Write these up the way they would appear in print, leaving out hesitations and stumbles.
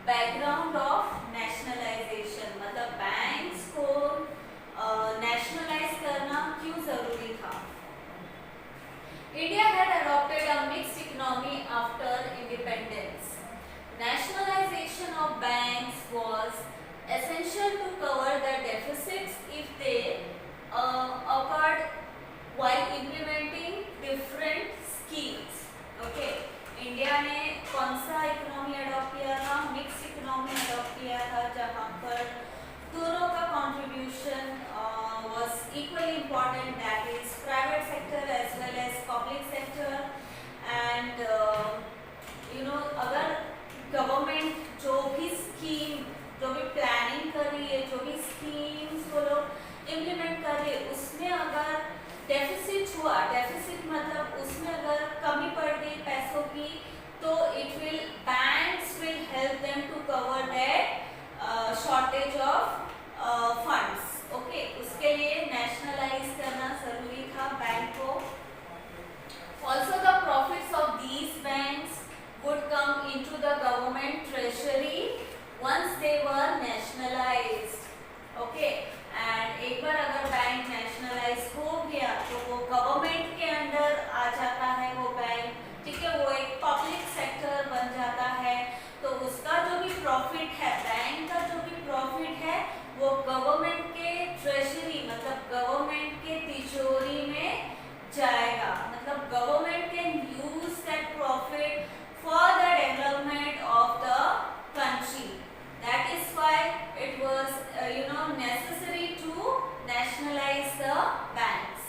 Background of nationalisation, मतलब banks को nationalise करना क्यों जरूरी था। India had adopted a mixed economy after independence. Nationalization of banks was essential to cover the deficits if they occurred while implementing different schemes. Okay, India ने कौन सा economy adopt किया था? मिक्स इकोनॉमी अडॉप्ट किया था, जहां पर दोनों का contribution was equally important, that is private sector as well as public sector. And अगर गवर्नमेंट जो भी स्कीम, जो भी प्लानिंग कर रही है, जो भी स्कीम्स वो लोग इम्प्लीमेंट कर रहे हैं, उसमें अगर डेफिसिट हुआ, डेफिसिट मतलब उसमें अगर कमी पड़ गई पैसों की, तो it will banks will help them to cover that shortage of funds. Okay, उसके लिए नेशनलाइज करना जरूरी था बैंक को। Also the profits of these banks would come into the government treasury once they were nationalized. Okay, and एक बार अगर bank nationalise हो गया तो वो गवर्नमेंट के अंडर आ जाता है वो बैंक, ठीक है, वो एक पब्लिक सेक्टर बन जाता है। तो उसका जो भी प्रॉफिट है, बैंक का जो भी प्रॉफिट है, वो गवर्नमेंट के ट्रेजरी मतलब गवर्नमेंट के तिजोरी में जाएगा। मतलब government can use that profit for the development of the country. That is why it was necessary to nationalize the banks.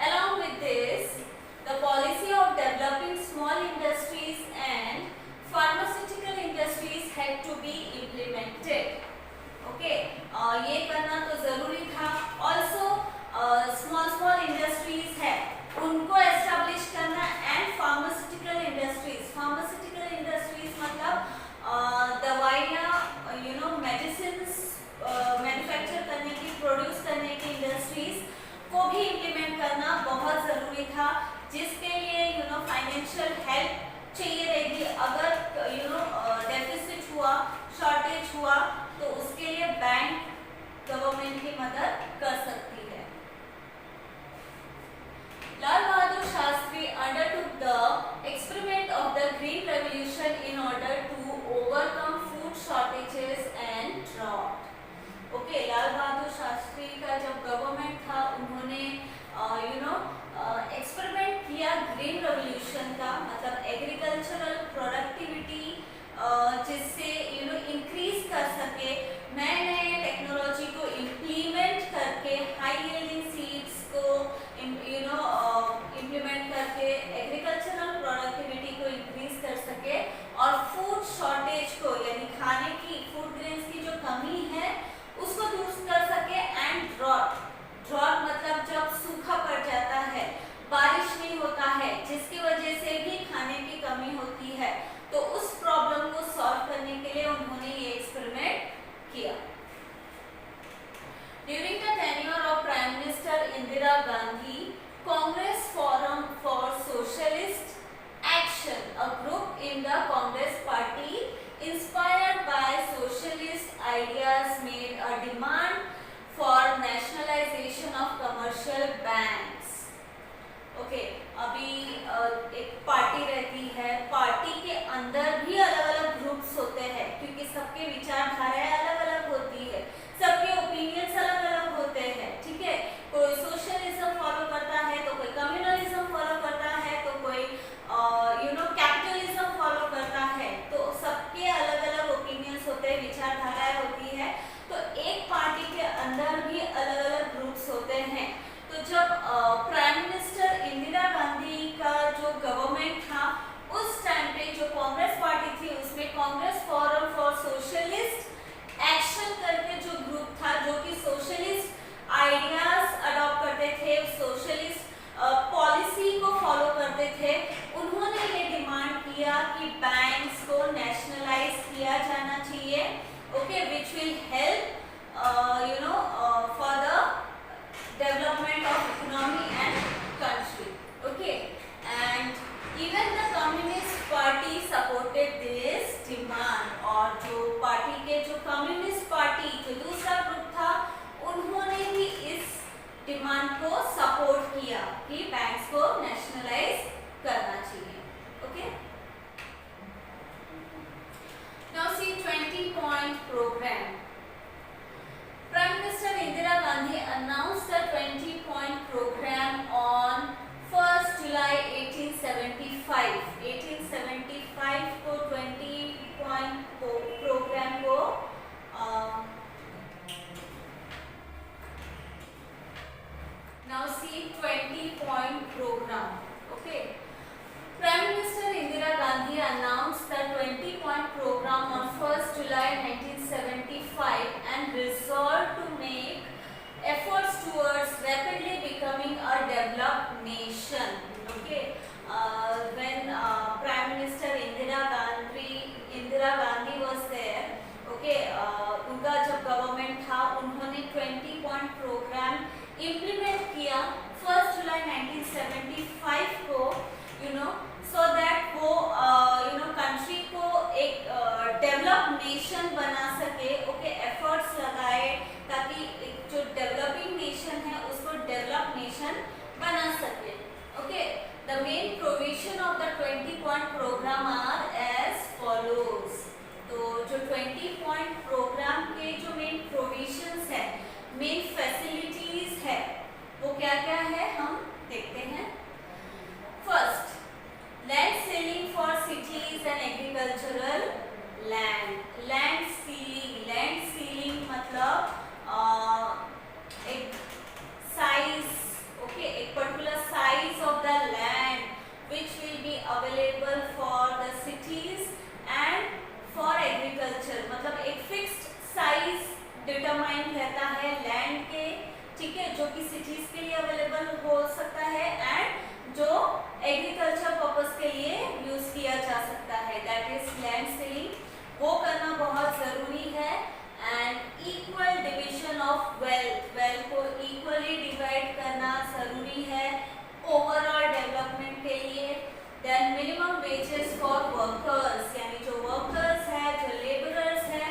Along with this, the policy of developing small industries and pharmaceutical industries had to be implement किया 1 जुलाई 1975 को, so that वो country को एक develop nation बना सके। Okay, efforts लगाए ताकि जो डेवलपिंग नेशन है उसको डेवलप नेशन बना सके। Okay, the main provision of the 20 point programme are as follows. तो जो 20 पॉइंट प्रोग्राम के जो मेन प्रोविजंस है, मेन फैसिलिटीज है, वो क्या क्या है हम देखते हैं। First, land ceiling for cities and agricultural land. Land ceiling मतलब एक साइज, ओके, एक particular size of the land which will be available for the cities and for agriculture. मतलब एक फिक्स्ड साइज डिटरमाइन रहता है लैंड के, ठीक है, जो कि सिटीज के लिए अवेलेबल हो सकता है एंड जो एग्रीकल्चर पर्पस के लिए यूज किया जा सकता है, दैट इज लैंड सीलिंग। वो करना बहुत जरूरी है। And equal division of wealth को इक्वली डिवाइड करना जरूरी है ओवरऑल डेवलपमेंट के लिए। Then minimum wages for workers, यानी जो वर्कर्स है, जो लेबरर्स है,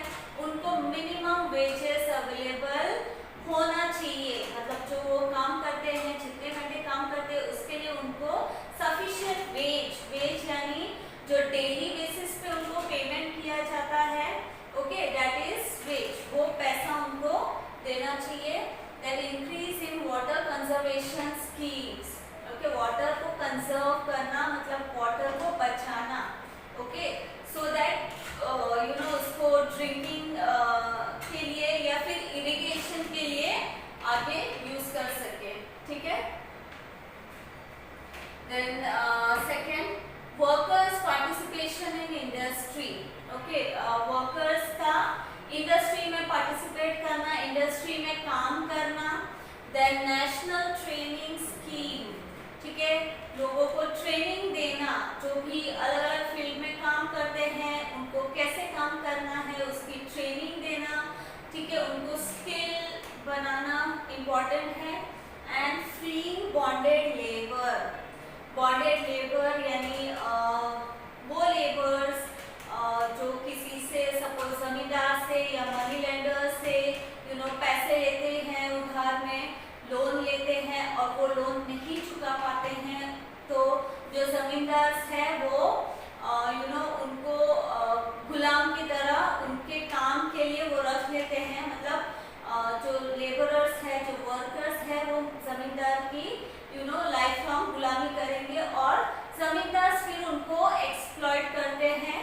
उनको मिनिमम वेजेस अवेलेबल होना चाहिए। मतलब जो वो काम करते हैं, जितने घंटे काम करते हैं, उसके लिए उनको सफिशिएंट वेज यानी जो डेली बेसिस पे उनको पेमेंट किया जाता है, ओके, दैट इज वेज, वो पैसा उनको देना चाहिए। Then increase in water conservation schemes. Okay, water को कंजर्व करना मतलब वाटर को बचाना, ओके, सो दैट उसको ड्रिंकिंग के लिए या फिर इरिगेशन के लिए आगे यूज कर सके, ठीक है। Then second, workers participation in industry. Okay, workers का इंडस्ट्री में पार्टिसिपेट करना, इंडस्ट्री में काम करना। देन नेशनल ट्रेनिंग स्कीम, ठीक है, लोगों को ट्रेनिंग देना, जो भी अलग अलग फील्ड में काम करते हैं उनको कैसे काम करना है उसकी ट्रेनिंग देना, ठीक है, उनको स्किल बनाना इम्पॉर्टेंट है। And freeing bonded labour. Bonded labour यानी वो लेबर्स जो किसी से, सपोज जमींदार से या मनी लेंडर से पैसे लेते हैं, उधार में लोन लेते हैं और वो लोन नहीं चुका पाते हैं, तो जो जमींदार है वो उनको गुलाम की तरह उनके काम के लिए वो रख लेते हैं। मतलब जो लेबरर्स है, जो वर्कर्स है, वो जमींदार की लाइफ लॉन्ग गुलामी करेंगे और जमींदार फिर उनको एक्सप्लॉइट करते हैं,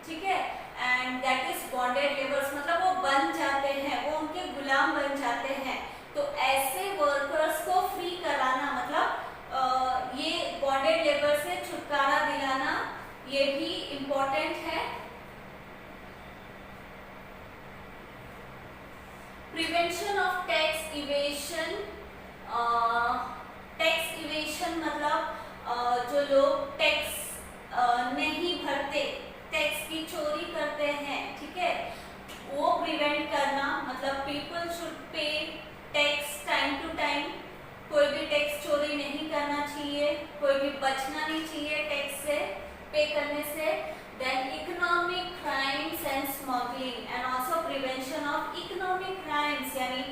ठीक है। And that is bonded labours, मतलब वो बन जाते हैं, वो उनके गुलाम बन जाते हैं। तो ऐसे वर्कर्स को फ्री कराना, मतलब ये बॉन्डेड लेबर से छुटकारा दिलाना, ये भी इम्पोर्टेंट है। Prevention of tax evasion. Tax evasion मतलब जो लोग टैक्स नहीं भरते, टैक्स की चोरी करते हैं, ठीक है, वो प्रिवेंट करना। मतलब people should pay tax time to time, कोई भी टैक्स चोरी नहीं करना चाहिए, कोई भी बचना नहीं चाहिए टैक्स से पे करने से। Then economic crimes and smuggling and also prevention of economic crimes, यानी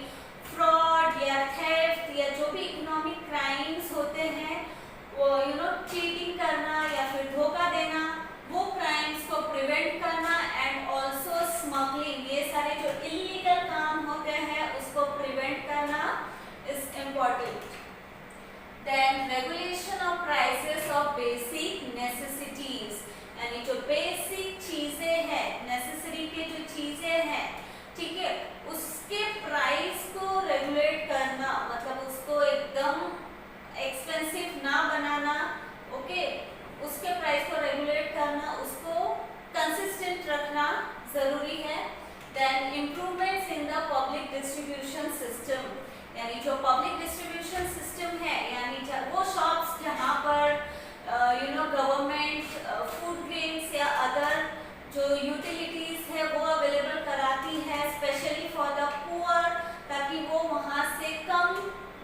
फ्रॉड या थेफ्ट या जो भी इकोनॉमिक क्राइम्स होते हैं, वो चीटिंग करना या फिर धोखा देना, वो क्राइम्स को प्रिवेंट करना। एंड ऑल्सो स्मगलिंग, ये सारे जो इलीगल काम होते हैं उसको प्रिवेंट करना is important. Then regulation of prices of basic necessities, यानी जो बेसिक चीजें हैं, नेसेसरी के जो चीजें हैं, ठीक है, उसके प्राइस को रेगुलेट करना, मतलब उसको एकदम एक्सपेंसिव ना बनाना, ओके, उसके प्राइस को रेगुलेट करना, उसको कंसिस्टेंट रखना जरूरी है। Then improvements in the public distribution system, यानी जो पब्लिक डिस्ट्रीब्यूशन सिस्टम है, यानी वो शॉप्स जहाँ पर गवर्नमेंट फूड ग्रेन्स या अदर जो यूटिलिटीज है वो अवेलेबल कराती है, स्पेशली फॉर द पुअर, ताकि वो वहाँ से कम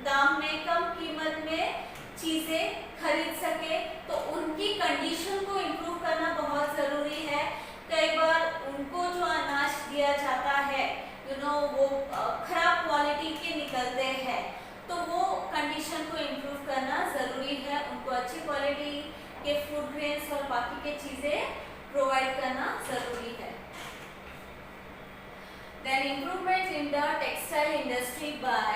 दाम वो खराब क्वालिटी के निकलते हैं, तो वो कंडीशन को इम्प्रूव करना ज़रूरी है। उनको अच्छी क्वालिटी के फूड ग्रेन्स और बाकी के चीज़ें प्रोवाइड करना ज़रूरी है। Then improvement in the textile industry by